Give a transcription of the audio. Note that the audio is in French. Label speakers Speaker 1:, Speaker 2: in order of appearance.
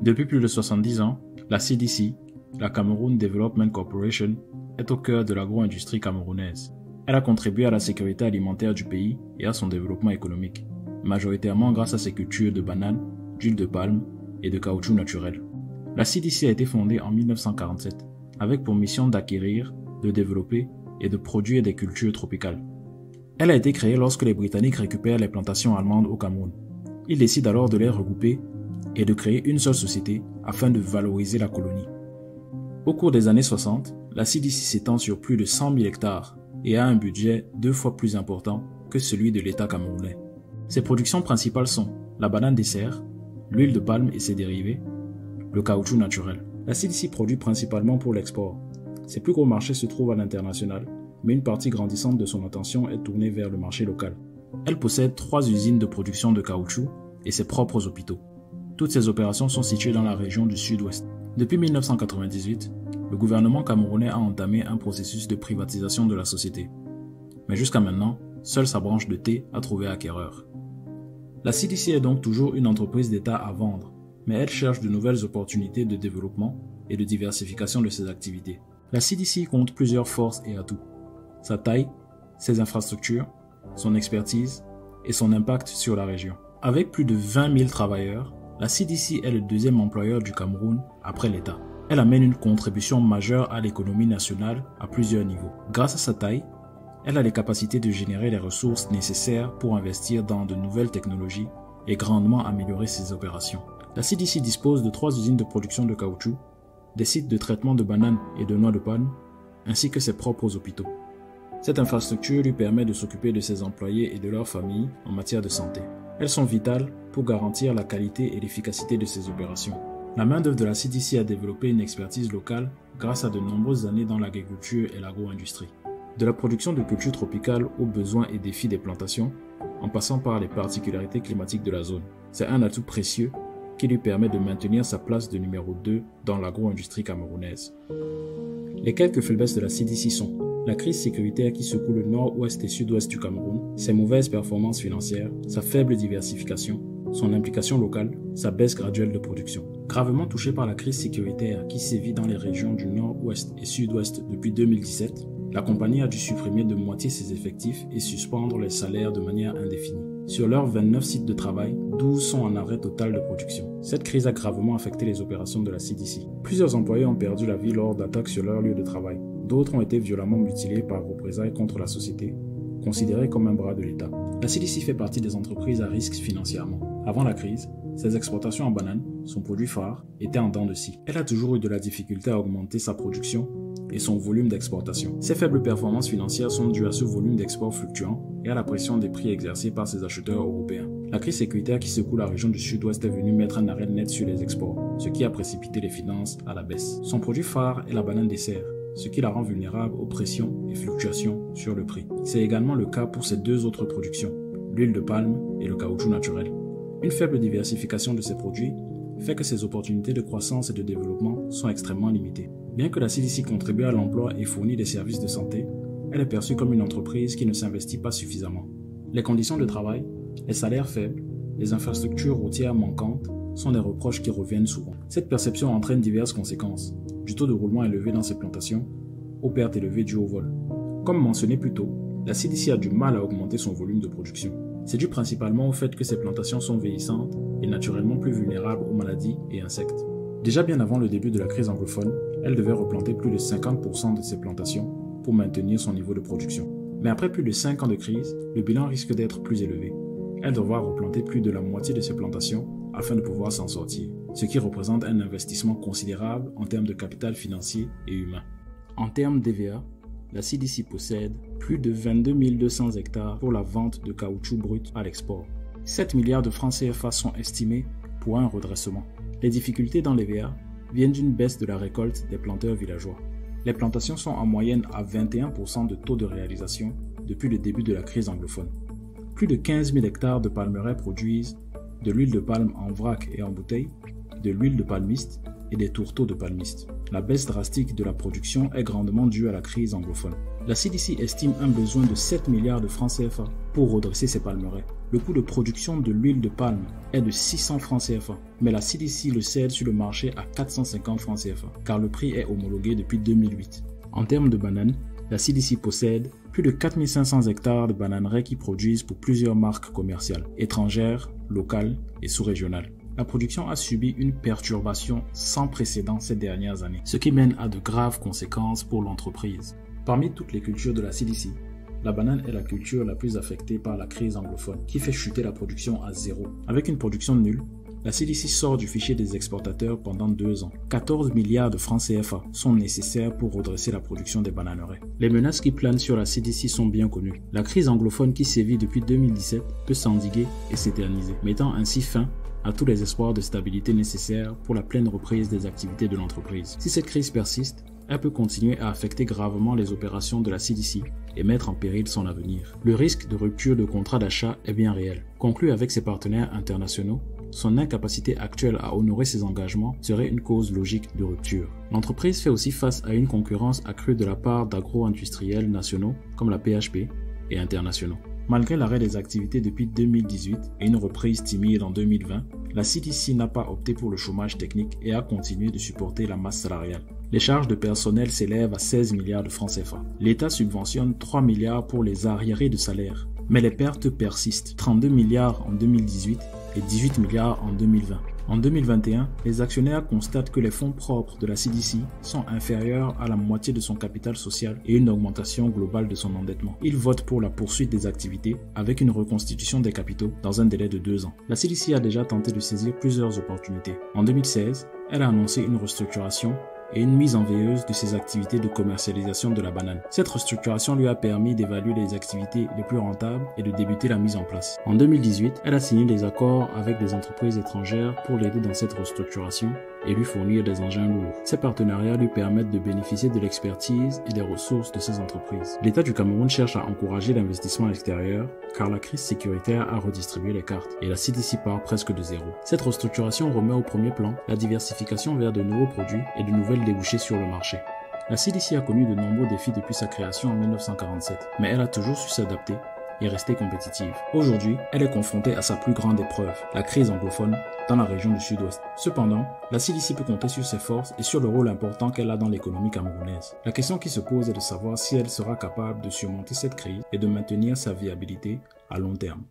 Speaker 1: Depuis plus de 70 ans, la CDC, la Cameroon Development Corporation, est au cœur de l'agro-industrie camerounaise. Elle a contribué à la sécurité alimentaire du pays et à son développement économique, majoritairement grâce à ses cultures de bananes, d'huile de palme et de caoutchouc naturel. La CDC a été fondée en 1947, avec pour mission d'acquérir, de développer et de produire des cultures tropicales. Elle a été créée lorsque les Britanniques récupèrent les plantations allemandes au Cameroun. Ils décident alors de les regrouper et de créer une seule société afin de valoriser la colonie. Au cours des années 60, la CDC s'étend sur plus de 100 000 hectares et a un budget 2 fois plus important que celui de l'État camerounais. Ses productions principales sont la banane dessert, l'huile de palme et ses dérivés, le caoutchouc naturel. La CDC produit principalement pour l'export. Ses plus gros marchés se trouvent à l'international, mais une partie grandissante de son attention est tournée vers le marché local. Elle possède 3 usines de production de caoutchouc et ses propres hôpitaux. Toutes ces opérations sont situées dans la région du Sud-Ouest. Depuis 1998, le gouvernement camerounais a entamé un processus de privatisation de la société. Mais jusqu'à maintenant, seule sa branche de thé a trouvé acquéreur. La CDC est donc toujours une entreprise d'État à vendre, mais elle cherche de nouvelles opportunités de développement et de diversification de ses activités. La CDC compte plusieurs forces et atouts. Sa taille, ses infrastructures, son expertise et son impact sur la région. Avec plus de 20 000 travailleurs, la CDC est le deuxième employeur du Cameroun après l'État. Elle amène une contribution majeure à l'économie nationale à plusieurs niveaux. Grâce à sa taille, elle a les capacités de générer les ressources nécessaires pour investir dans de nouvelles technologies et grandement améliorer ses opérations. La CDC dispose de 3 usines de production de caoutchouc, des sites de traitement de bananes et de noix de palme, ainsi que ses propres hôpitaux. Cette infrastructure lui permet de s'occuper de ses employés et de leurs familles en matière de santé. Elles sont vitales pour garantir la qualité et l'efficacité de ses opérations. La main-d'œuvre de la CDC a développé une expertise locale grâce à de nombreuses années dans l'agriculture et l'agro-industrie. De la production de cultures tropicales aux besoins et défis des plantations, en passant par les particularités climatiques de la zone. C'est un atout précieux qui lui permet de maintenir sa place de numéro 2 dans l'agro-industrie camerounaise. Les quelques faiblesses de la CDC sont la crise sécuritaire qui secoue le nord-ouest et sud-ouest du Cameroun, ses mauvaises performances financières, sa faible diversification, son implication locale, sa baisse graduelle de production. Gravement touchée par la crise sécuritaire qui sévit dans les régions du nord-ouest et sud-ouest depuis 2017, la compagnie a dû supprimer de moitié ses effectifs et suspendre les salaires de manière indéfinie. Sur leurs 29 sites de travail, 12 sont en arrêt total de production. Cette crise a gravement affecté les opérations de la CDC. Plusieurs employés ont perdu la vie lors d'attaques sur leur lieu de travail. D'autres ont été violemment mutilés par représailles contre la société, considérée comme un bras de l'État. La CDC fait partie des entreprises à risque financièrement. Avant la crise, ses exportations en bananes, son produit phare, étaient en dents de scie. Elle a toujours eu de la difficulté à augmenter sa production et son volume d'exportation. Ses faibles performances financières sont dues à ce volume d'export fluctuant et à la pression des prix exercés par ses acheteurs européens. La crise sécuritaire qui secoue la région du sud-ouest est venue mettre un arrêt net sur les exports, ce qui a précipité les finances à la baisse. Son produit phare est la banane dessert, ce qui la rend vulnérable aux pressions et fluctuations sur le prix. C'est également le cas pour ses 2 autres productions, l'huile de palme et le caoutchouc naturel. Une faible diversification de ces produits fait que ses opportunités de croissance et de développement sont extrêmement limitées. Bien que la CDC contribue à l'emploi et fournit des services de santé, elle est perçue comme une entreprise qui ne s'investit pas suffisamment. Les conditions de travail, les salaires faibles, les infrastructures routières manquantes sont des reproches qui reviennent souvent. Cette perception entraîne diverses conséquences, du taux de roulement élevé dans ses plantations, aux pertes élevées dues au vol. Comme mentionné plus tôt, la CDC a du mal à augmenter son volume de production. C'est dû principalement au fait que ses plantations sont vieillissantes et naturellement plus vulnérables aux maladies et insectes. Déjà bien avant le début de la crise anglophone, elle devait replanter plus de 50% de ses plantations pour maintenir son niveau de production. Mais après plus de 5 ans de crise, le bilan risque d'être plus élevé. Elle devra replanter plus de la moitié de ses plantations afin de pouvoir s'en sortir, ce qui représente un investissement considérable en termes de capital financier et humain. En termes d'EVA, la CDC possède plus de 22 200 hectares pour la vente de caoutchouc brut à l'export. 7 milliards de francs CFA sont estimés pour un redressement. Les difficultés dans l'EVA viennent d'une baisse de la récolte des planteurs villageois. Les plantations sont en moyenne à 21% de taux de réalisation depuis le début de la crise anglophone. Plus de 15 000 hectares de palmeraies produisent de l'huile de palme en vrac et en bouteille, de l'huile de palmiste, et des tourteaux de palmistes. La baisse drastique de la production est grandement due à la crise anglophone. La CDC estime un besoin de 7 milliards de francs CFA pour redresser ses palmeraies. Le coût de production de l'huile de palme est de 600 francs CFA, mais la CDC le cède sur le marché à 450 francs CFA, car le prix est homologué depuis 2008. En termes de bananes, la CDC possède plus de 4500 hectares de bananeraies qui produisent pour plusieurs marques commerciales, étrangères, locales et sous-régionales. La production a subi une perturbation sans précédent ces dernières années, ce qui mène à de graves conséquences pour l'entreprise. Parmi toutes les cultures de la CDC, la banane est la culture la plus affectée par la crise anglophone, qui fait chuter la production à zéro. Avec une production nulle, la CDC sort du fichier des exportateurs pendant 2 ans. 14 milliards de francs CFA sont nécessaires pour redresser la production des bananeraies. Les menaces qui planent sur la CDC sont bien connues. La crise anglophone qui sévit depuis 2017 peut s'endiguer et s'éterniser, mettant ainsi fin à tous les espoirs de stabilité nécessaires pour la pleine reprise des activités de l'entreprise. Si cette crise persiste, elle peut continuer à affecter gravement les opérations de la CDC et mettre en péril son avenir. Le risque de rupture de contrat d'achat est bien réel. Conclu avec ses partenaires internationaux, son incapacité actuelle à honorer ses engagements serait une cause logique de rupture. L'entreprise fait aussi face à une concurrence accrue de la part d'agro-industriels nationaux comme la PHP et internationaux. Malgré l'arrêt des activités depuis 2018 et une reprise timide en 2020, la CDC n'a pas opté pour le chômage technique et a continué de supporter la masse salariale. Les charges de personnel s'élèvent à 16 milliards de francs CFA. L'État subventionne 3 milliards pour les arriérés de salaire. Mais les pertes persistent, 32 milliards en 2018 et 18 milliards en 2020. En 2021, les actionnaires constatent que les fonds propres de la CDC sont inférieurs à la moitié de son capital social et une augmentation globale de son endettement. Ils votent pour la poursuite des activités avec une reconstitution des capitaux dans un délai de 2 ans. La CDC a déjà tenté de saisir plusieurs opportunités. En 2016, elle a annoncé une restructuration et une mise en veilleuse de ses activités de commercialisation de la banane. Cette restructuration lui a permis d'évaluer les activités les plus rentables et de débuter la mise en place. En 2018, elle a signé des accords avec des entreprises étrangères pour l'aider dans cette restructuration et lui fournir des engins lourds. Ces partenariats lui permettent de bénéficier de l'expertise et des ressources de ces entreprises. L'État du Cameroun cherche à encourager l'investissement extérieur car la crise sécuritaire a redistribué les cartes et la CDC part presque de zéro. Cette restructuration remet au premier plan la diversification vers de nouveaux produits et de nouvelles débouchés sur le marché. La CDC a connu de nombreux défis depuis sa création en 1947, mais elle a toujours su s'adapter et rester compétitive. Aujourd'hui, elle est confrontée à sa plus grande épreuve, la crise anglophone dans la région du Sud-Ouest. Cependant, la CDC peut compter sur ses forces et sur le rôle important qu'elle a dans l'économie camerounaise. La question qui se pose est de savoir si elle sera capable de surmonter cette crise et de maintenir sa viabilité à long terme.